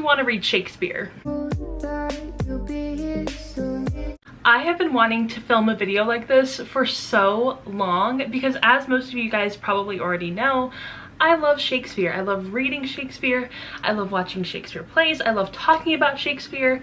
want to read Shakespeare. I have been wanting to film a video like this for so long because, as most of you guys probably already know, I love Shakespeare. I love reading Shakespeare. I love watching Shakespeare plays. I love talking about Shakespeare.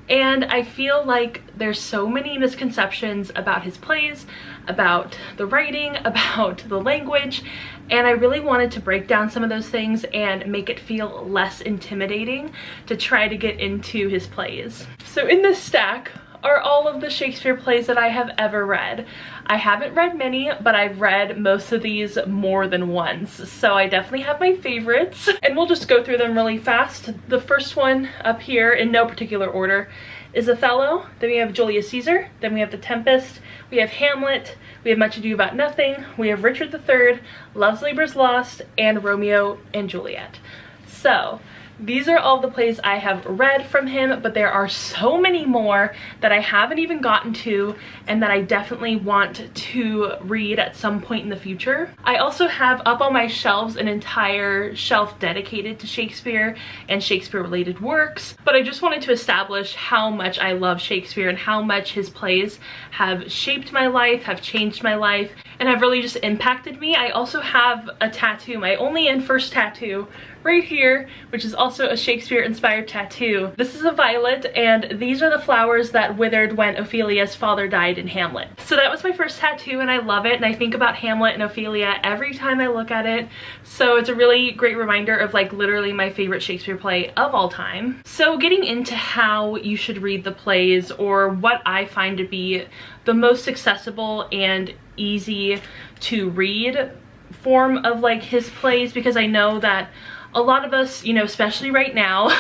And I feel like there's so many misconceptions about his plays, about the writing, about the language, and I really wanted to break down some of those things and make it feel less intimidating to try to get into his plays. So in this stack are all of the Shakespeare plays that I have ever read. I haven't read many, but I've read most of these more than once, so I definitely have my favorites, and we'll just go through them really fast. The first one up here, in no particular order, is Othello. Then we have Julius Caesar. Then we have The Tempest. We have Hamlet. We have Much Ado About Nothing. We have Richard III, Love's Labour's Lost, and Romeo and Juliet. So these are all the plays I have read from him, but there are so many more that I haven't even gotten to and that I definitely want to read at some point in the future. I also have up on my shelves an entire shelf dedicated to Shakespeare and Shakespeare related works, but I just wanted to establish how much I love Shakespeare and how much his plays have shaped my life, have changed my life, and have really just impacted me. I also have a tattoo, my only and first tattoo, right here, which is also a Shakespeare inspired tattoo. This is a violet, and these are the flowers that withered when Ophelia's father died in Hamlet. So that was my first tattoo, and I love it, and I think about Hamlet and Ophelia every time I look at it. So it's a really great reminder of like literally my favorite Shakespeare play of all time. So getting into how you should read the plays, or what I find to be the most accessible and easy to read form of like his plays, because I know that a lot of us, you know, especially right now,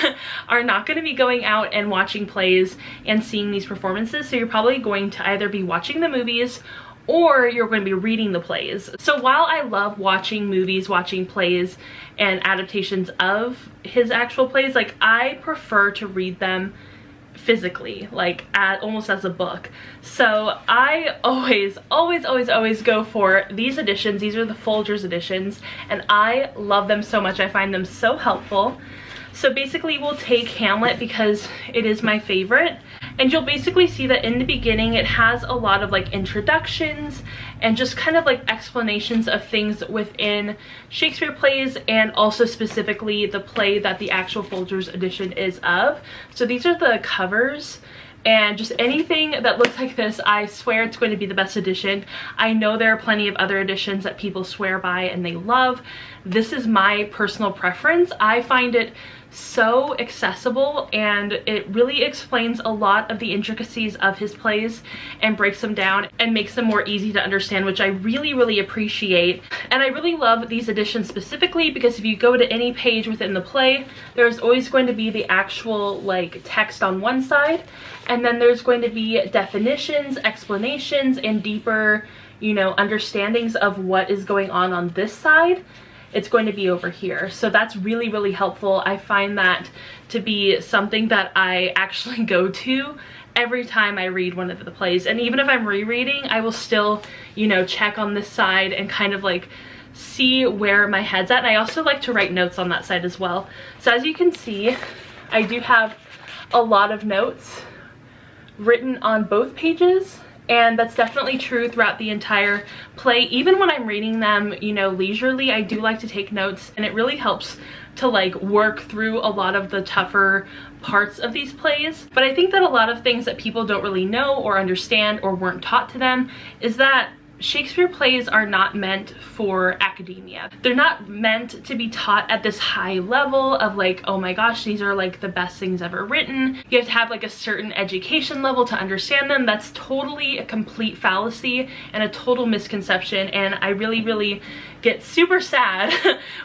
are not going to be going out and watching plays and seeing these performances. So you're probably going to either be watching the movies or you're going to be reading the plays. So while I love watching movies, watching plays, and adaptations of his actual plays, like I prefer to read them physically, like almost as a book. So I always go for these editions. These are the Folgers editions, and I love them so much. I find them so helpful. So basically we'll take Hamlet because it is my favorite, and you'll basically see that in the beginning it has a lot of like introductions and just kind of like explanations of things within Shakespeare plays, and also specifically the play that the actual Folgers edition is of. So these are the covers, and just anything that looks like this, I swear it's going to be the best edition. I know there are plenty of other editions that people swear by and they love. This is my personal preference. I find it so accessible, and it really explains a lot of the intricacies of his plays and breaks them down and makes them more easy to understand, which I really appreciate. And I really love these editions specifically because if you go to any page within the play, there's always going to be the actual like text on one side, and then there's going to be definitions, explanations, and deeper, you know, understandings of what is going on this side. It's going to be over here. So that's really helpful. I find that to be something that I actually go to every time I read one of the plays. And even if I'm rereading, I will still, you know, check on this side and kind of like see where my head's at. And I also like to write notes on that side as well. So as you can see, I do have a lot of notes written on both pages. And that's definitely true throughout the entire play. Even when I'm reading them, you know, leisurely, I do like to take notes, and it really helps to like work through a lot of the tougher parts of these plays. But I think that a lot of things that people don't really know or understand or weren't taught to them is that Shakespeare plays are not meant for academia. They're not meant to be taught at this high level of like, oh my gosh, these are like the best things ever written. You have to have like a certain education level to understand them. That's totally a complete fallacy and a total misconception. And I really get super sad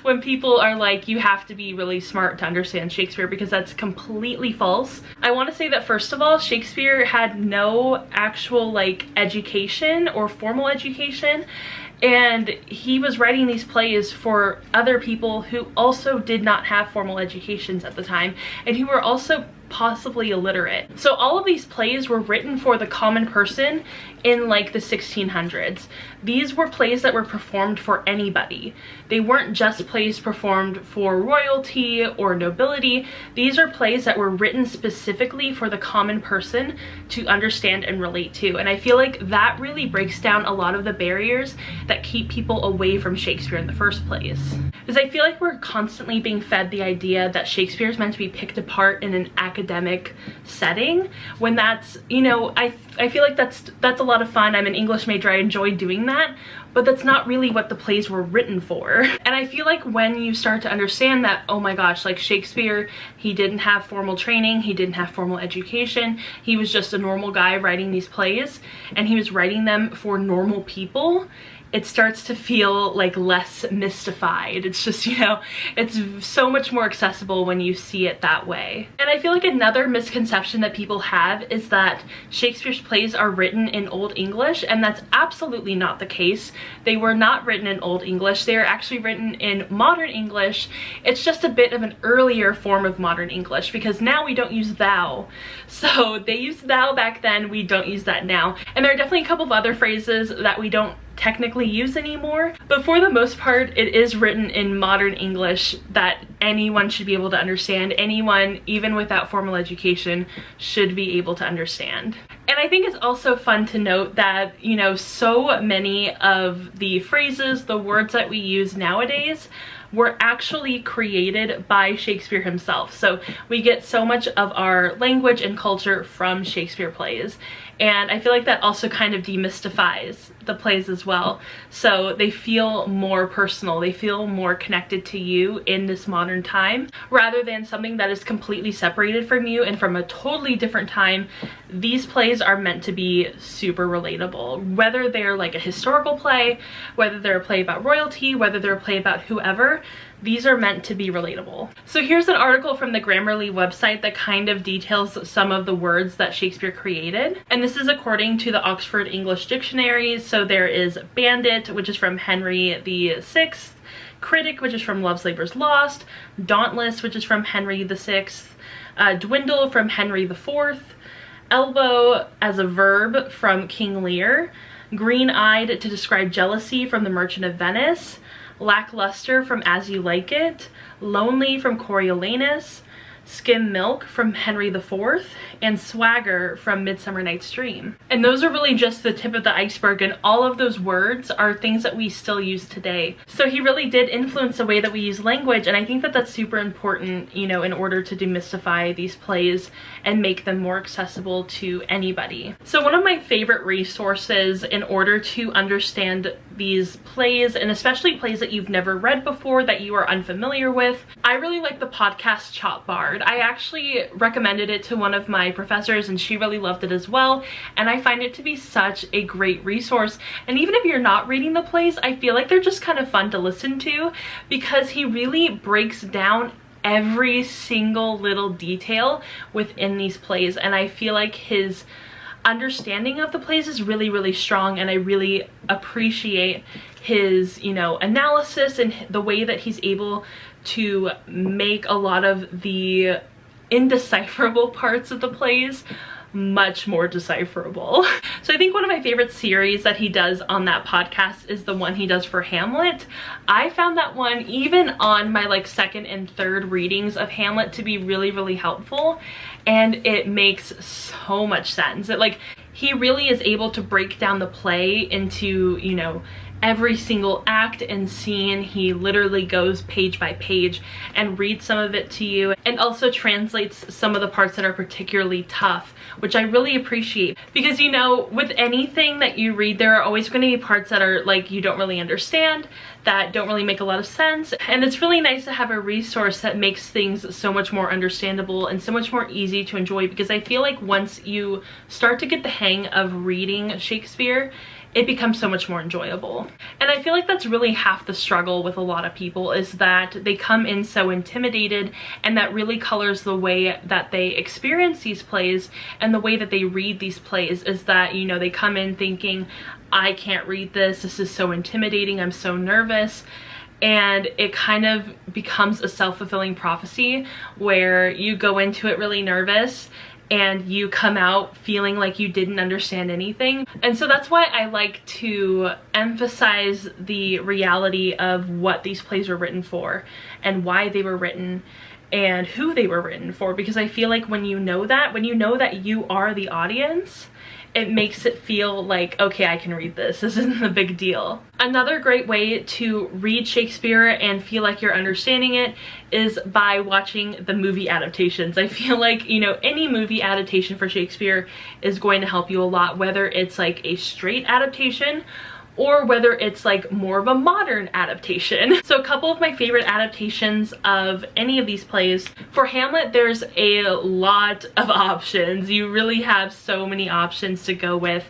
when people are like, you have to be really smart to understand Shakespeare, because that's completely false. I want to say that first of all, Shakespeare had no actual like education or formal education, and he was writing these plays for other people who also did not have formal educations at the time, and who were also possibly illiterate. So all of these plays were written for the common person in like the 1600s. These were plays that were performed for anybody. They weren't just plays performed for royalty or nobility. These are plays that were written specifically for the common person to understand and relate to. And I feel like that really breaks down a lot of the barriers that keep people away from Shakespeare in the first place. Because I feel like we're constantly being fed the idea that Shakespeare is meant to be picked apart in an academic setting, when that's, you know, I feel like that's a lot of fun. I'm an English major, I enjoy doing that, but that's not really what the plays were written for. And I feel like when you start to understand that, oh my gosh, like Shakespeare, he didn't have formal training, he didn't have formal education, he was just a normal guy writing these plays, and he was writing them for normal people, it starts to feel like less mystified. It's just, you know, it's so much more accessible when you see it that way. And I feel like another misconception that people have is that Shakespeare's plays are written in Old English, and that's absolutely not the case. They were not written in Old English. They are actually written in modern English. It's just a bit of an earlier form of modern English, because now we don't use thou. So they used thou back then, we don't use that now. And there are definitely a couple of other phrases that we don't technically use anymore, but for the most part it is written in modern English that anyone should be able to understand. Anyone, even without formal education, should be able to understand. And I think it's also fun to note that, you know, so many of the phrases, the words that we use nowadays were actually created by Shakespeare himself. So we get so much of our language and culture from Shakespeare plays. And I feel like that also kind of demystifies the plays as well. So they feel more personal, they feel more connected to you in this modern time, rather than something that is completely separated from you and from a totally different time. These plays are meant to be super relatable, whether they're like a historical play, whether they're a play about royalty, whether they're a play about whoever. These are meant to be relatable. So here's an article from the Grammarly website that kind of details some of the words that Shakespeare created. And this is according to the Oxford English Dictionary. So there is bandit, which is from Henry VI, critic, which is from Love's Labour's Lost, dauntless, which is from Henry VI, dwindle from Henry IV, elbow as a verb from King Lear, green-eyed to describe jealousy from The Merchant of Venice, lackluster from As You Like It, lonely from Coriolanus, skim milk from Henry IV, and swagger from Midsummer Night's Dream. And those are really just the tip of the iceberg, and all of those words are things that we still use today. So he really did influence the way that we use language, and I think that that's super important, you know, in order to demystify these plays and make them more accessible to anybody. So one of my favorite resources in order to understand these plays, and especially plays that you've never read before, that you are unfamiliar with, I really like the podcast Chop Bard. I actually recommended it to one of my professors and she really loved it as well, and I find it to be such a great resource. And even if you're not reading the plays, I feel like they're just kind of fun to listen to, because he really breaks down every single little detail within these plays, and I feel like his understanding of the plays is really, really strong, and I really appreciate his, you know, analysis and the way that he's able to make a lot of the indecipherable parts of the plays much more decipherable. So I think one of my favorite series that he does on that podcast is the one he does for Hamlet. I found that one, even on my like second and third readings of Hamlet, to be really, really helpful, and it makes so much sense. It, like, he really is able to break down the play into, you know, every single act and scene. He literally goes page by page and reads some of it to you, and also translates some of the parts that are particularly tough, which I really appreciate, because, you know, with anything that you read, there are always going to be parts that are like you don't really understand, that don't really make a lot of sense, and it's really nice to have a resource that makes things so much more understandable and so much more easy to enjoy, because I feel like once you start to get the hang of reading Shakespeare, it becomes so much more enjoyable. And I feel like that's really half the struggle with a lot of people, is that they come in so intimidated, and that really colors the way that they experience these plays and the way that they read these plays, is that, you know, they come in thinking, I can't read this, this is so intimidating, I'm so nervous. and it kind of becomes a self-fulfilling prophecy where you go into it really nervous and you come out feeling like you didn't understand anything. And so that's why I like to emphasize the reality of what these plays were written for and why they were written and who they were written for, because I feel like when you know that you are the audience, it makes it feel like, okay, I can read this. This isn't a big deal. Another great way to read Shakespeare and feel like you're understanding it is by watching the movie adaptations. I feel like, you know, any movie adaptation for Shakespeare is going to help you a lot, whether it's like a straight adaptation or whether it's like more of a modern adaptation. So a couple of my favorite adaptations of any of these plays. For Hamlet, there's a lot of options. You really have so many options to go with.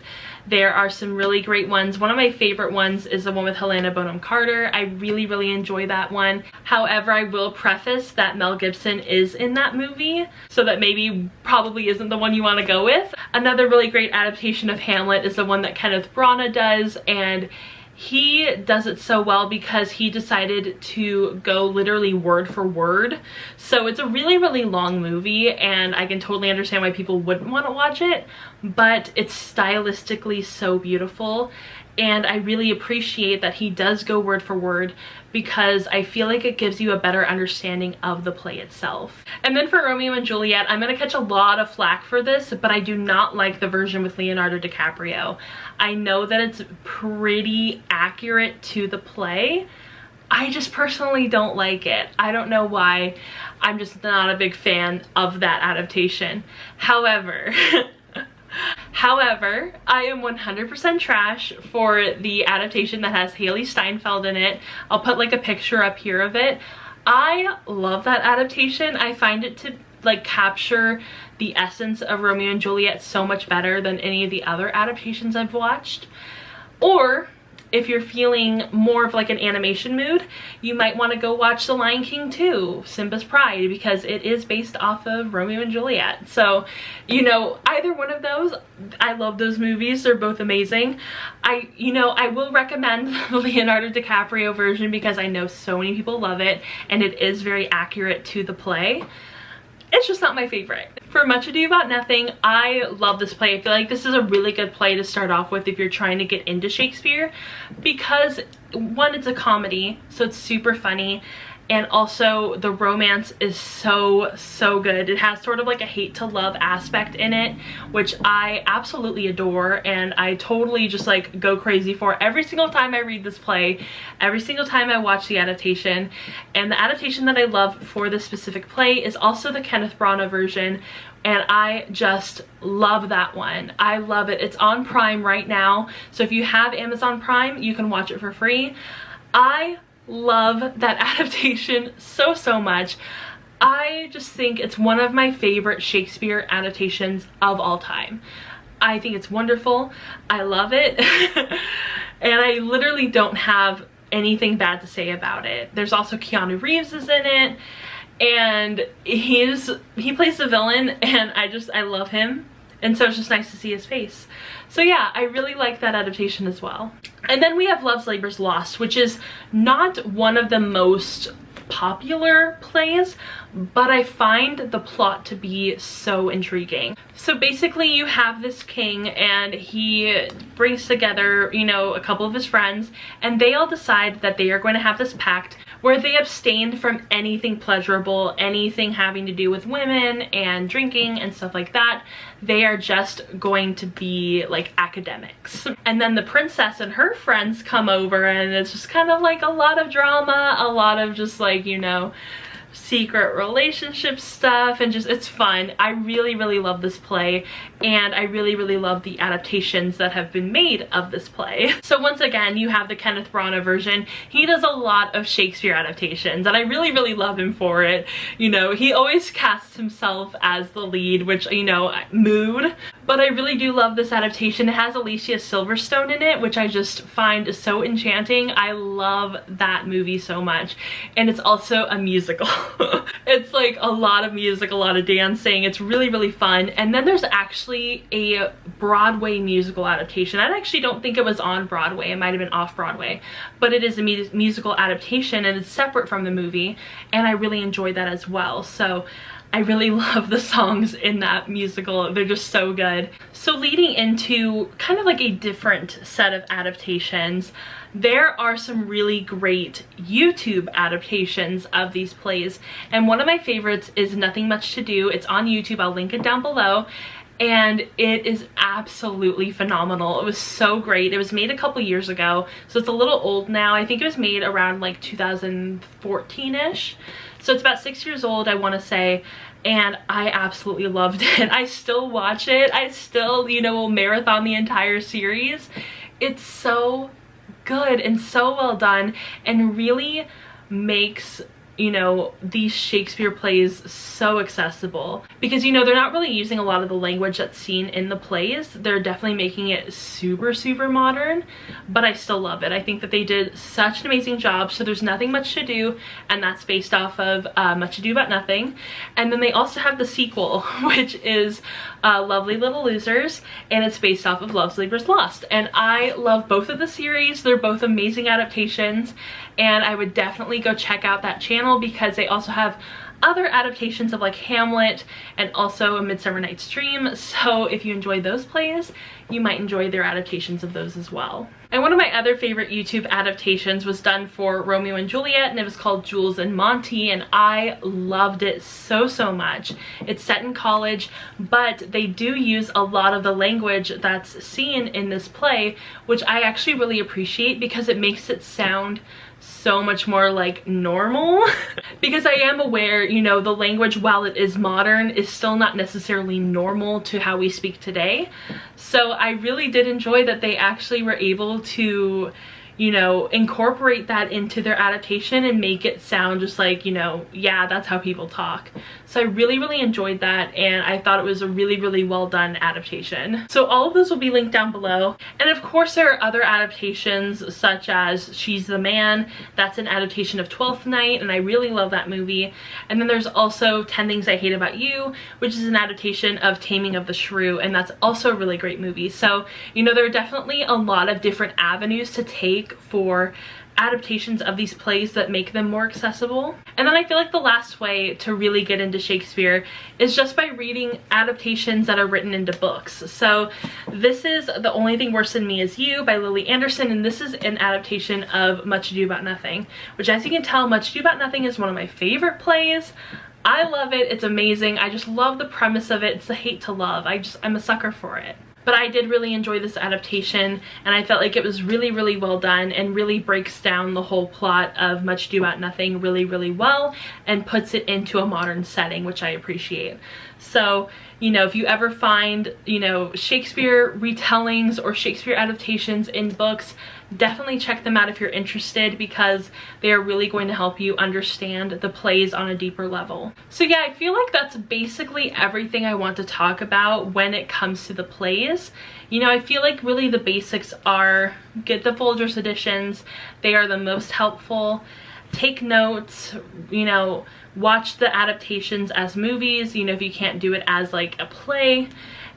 There are some really great ones. One of my favorite ones is the one with Helena Bonham Carter. I really enjoy that one. However, I will preface that Mel Gibson is in that movie, so that maybe probably isn't the one you want to go with. Another really great adaptation of Hamlet is the one that Kenneth Branagh does, and he does it so well because he decided to go literally word for word. So it's a really long movie, and I can totally understand why people wouldn't want to watch it, but it's stylistically so beautiful. And I really appreciate that he does go word for word because I feel like it gives you a better understanding of the play itself. And then for Romeo and Juliet, I'm gonna catch a lot of flack for this, but I do not like the version with Leonardo DiCaprio. I know that it's pretty accurate to the play. I just personally don't like it. I don't know why. I'm just not a big fan of that adaptation. However, I am 100% trash for the adaptation that has Haley Steinfeld in it. I'll put like a picture up here of it. I love that adaptation. I find it to like capture the essence of Romeo and Juliet so much better than any of the other adaptations I've watched. Or if you're feeling more of like an animation mood, you might want to go watch The Lion King 2, Simba's Pride, because it is based off of Romeo and Juliet. So, you know, either one of those, I love those movies. They're both amazing. I will recommend the Leonardo DiCaprio version because I know so many people love it and it is very accurate to the play. It's just not my favorite. For Much Ado About Nothing, I love this play. I feel like this is a really good play to start off with if you're trying to get into Shakespeare because, one, it's a comedy, so it's super funny, and also the romance is so good. It has sort of like a hate to love aspect in it, which I absolutely adore, and I totally just like go crazy for every single time I read this play, every single time I watch the adaptation. And the adaptation that I love for this specific play is also the Kenneth Branagh version, and I just love that one. I love it. It's on Prime right now, so if you have Amazon Prime, you can watch it for free. I love that adaptation so much. I just think it's one of my favorite Shakespeare adaptations of all time. I think it's wonderful. I love it. And I literally don't have anything bad to say about it. There's also Keanu Reeves is in it, and he plays the villain, and I love him, and so it's just nice to see his face. So yeah, I really like that adaptation as well. And then we have Love's Labour's Lost, which is not one of the most popular plays, but I find the plot to be so intriguing. So basically you have this king, and he brings together, you know, a couple of his friends, and they all decide that they are going to have this pact where they abstain from anything pleasurable, anything having to do with women and drinking and stuff like that. They are just going to be like academics. And then the princess and her friends come over, and it's just kind of like a lot of drama, a lot of just like, you know, secret relationship stuff, and just, it's fun. I really love this play, and I really love the adaptations that have been made of this play. So once again, you have the Kenneth Branagh version. He does a lot of Shakespeare adaptations, and I really love him for it. You know, he always casts himself as the lead, which, you know, mood. But I really do love this adaptation. It has Alicia Silverstone in it, which I just find so enchanting. I love that movie so much. And it's also a musical. It's like a lot of music, a lot of dancing. It's really, really fun. And then there's actually a Broadway musical adaptation. I actually don't think it was on Broadway. It might have been off Broadway. But it is a musical adaptation and it's separate from the movie. And I really enjoyed that as well. So I really love the songs in that musical. They're just so good. So leading into kind of like a different set of adaptations, there are some really great YouTube adaptations of these plays. And one of my favorites is Nothing Much to Do. It's on YouTube. I'll link it down below. And it is absolutely phenomenal. It was so great. It was made a couple years ago, so it's a little old now. I think it was made around like 2014-ish. So it's about 6 years old, I want to say, and I absolutely loved it. I still watch it. I still, you know, will marathon the entire series. It's so good and so well done and really makes, you know, these Shakespeare plays so accessible because, you know, they're not really using a lot of the language that's seen in the plays. They're definitely making it super, super modern, but I still love it. I think that they did such an amazing job. So there's Nothing Much to Do, and that's based off of Much Ado About Nothing. And then they also have the sequel, which is Lovely Little Losers, and it's based off of Love Sleepers Lost. And I love both of the series. They're both amazing adaptations, and I would definitely go check out that channel because they also have other adaptations of like Hamlet and also A Midsummer Night's Dream. So if you enjoy those plays, you might enjoy their adaptations of those as well. And one of my other favorite YouTube adaptations was done for Romeo and Juliet, and it was called Jules and Monty, and I loved it so, so much. It's set in college, but they do use a lot of the language that's seen in this play, which I actually really appreciate because it makes it sound so much more like normal. Because I am aware, you know, the language, while it is modern, is still not necessarily normal to how we speak today. So I really did enjoy that they actually were able to, you know, incorporate that into their adaptation and make it sound just like, you know, yeah, that's how people talk. So I really, really enjoyed that, and I thought it was a really, really well done adaptation. So all of those will be linked down below. And of course there are other adaptations such as She's the Man. That's an adaptation of Twelfth Night, and I really love that movie. And then there's also 10 Things I Hate About You, which is an adaptation of Taming of the Shrew, and that's also a really great movie. So, you know, there are definitely a lot of different avenues to take for adaptations of these plays that make them more accessible. And then I feel like the last way to really get into Shakespeare is just by reading adaptations that are written into books. So this is The Only Thing Worse Than Me Is You by Lily Anderson, and this is an adaptation of Much Ado About Nothing, which, as you can tell, Much Ado About Nothing is one of my favorite plays. I love it. It's amazing. I just love the premise of it. It's the hate to love. I'm a sucker for it. But I did really enjoy this adaptation, and I felt like it was really, really well done and really breaks down the whole plot of Much Ado About Nothing really, really well and puts it into a modern setting, which I appreciate. So, you know, if you ever find, you know, Shakespeare retellings or Shakespeare adaptations in books, definitely check them out if you're interested, because they are really going to help you understand the plays on a deeper level. So yeah, I feel like that's basically everything I want to talk about when it comes to the plays. You know, I feel like really the basics are get the Folgers editions. They are the most helpful. Take notes, you know, watch the adaptations as movies, you know, if you can't do it as like a play.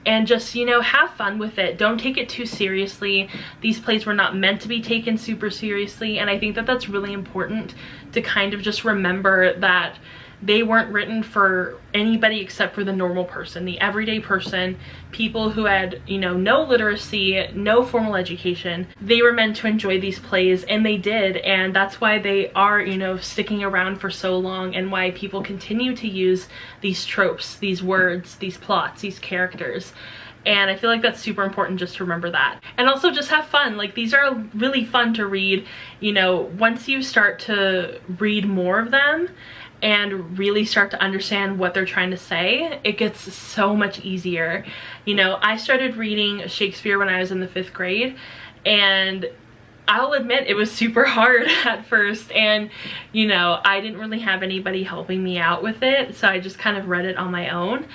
And just, you know, have fun with it. Don't take it too seriously. These plays were not meant to be taken super seriously, and I think that that's really important to kind of just remember that they weren't written for anybody except for the normal person, the everyday person, people who had, you know, no literacy, no formal education. They were meant to enjoy these plays, and they did, and that's why they are, you know, sticking around for so long, and why people continue to use these tropes, these words, these plots, these characters. And I feel like that's super important just to remember that. And also just have fun. Like, these are really fun to read. You know, once you start to read more of them and really start to understand what they're trying to say, it gets so much easier. You know, I started reading Shakespeare when I was in the 5th grade, and I'll admit it was super hard at first, and you know, I didn't really have anybody helping me out with it, so I just kind of read it on my own.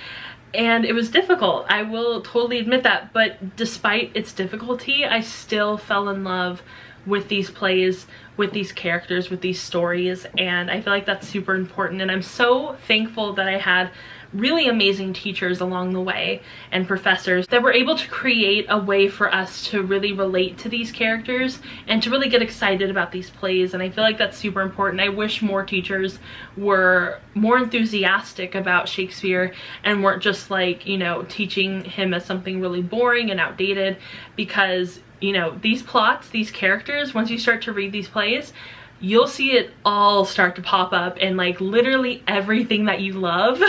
and it was difficult. I will totally admit that, but despite its difficulty, I still fell in love with these plays, with these characters, with these stories, and I feel like that's super important. And I'm so thankful that I had really amazing teachers along the way and professors that were able to create a way for us to really relate to these characters and to really get excited about these plays. And I feel like that's super important. I wish more teachers were more enthusiastic about Shakespeare and weren't just like, you know, teaching him as something really boring and outdated, because, you know, these plots, these characters, once you start to read these plays, you'll see it all start to pop up in like literally everything that you love.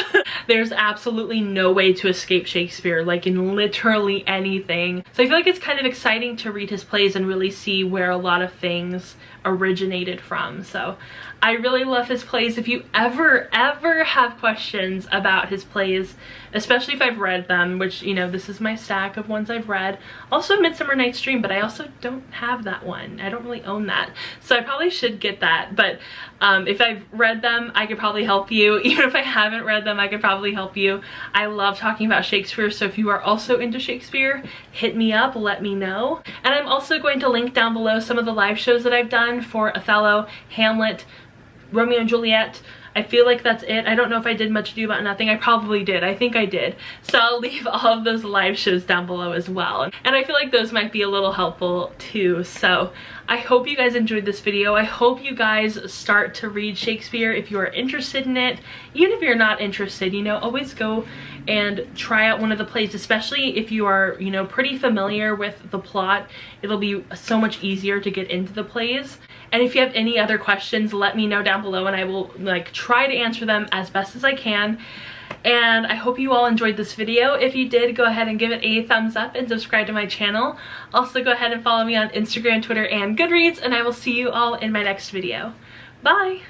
There's absolutely no way to escape Shakespeare, like in literally anything. So I feel like it's kind of exciting to read his plays and really see where a lot of things originated from. So I really love his plays. If you ever have questions about his plays, especially if I've read them, which, you know, this is my stack of ones I've read. Also Midsummer Night's Dream, but I also don't have that one. I don't really own that. So I probably should get that. But if I've read them, I could probably help you. Even if I haven't read them, I could probably help you. I love talking about Shakespeare. So if you are also into Shakespeare, hit me up, let me know. And I'm also going to link down below some of the live shows that I've done for Othello, Hamlet, Romeo and Juliet. I feel like that's it. I don't know if I did Much Ado About Nothing. I probably did. I think I did. So I'll leave all of those live shows down below as well. And I feel like those might be a little helpful too. So I hope you guys enjoyed this video. I hope you guys start to read Shakespeare if you are interested in it. Even if you're not interested, you know, always go and try out one of the plays, especially if you are, you know, pretty familiar with the plot. It'll be so much easier to get into the plays. And if you have any other questions, let me know down below and I will like try to answer them as best as I can. And I hope you all enjoyed this video. If you did, go ahead and give it a thumbs up and subscribe to my channel. Also go ahead and follow me on Instagram, Twitter, and Goodreads, and I will see you all in my next video. Bye!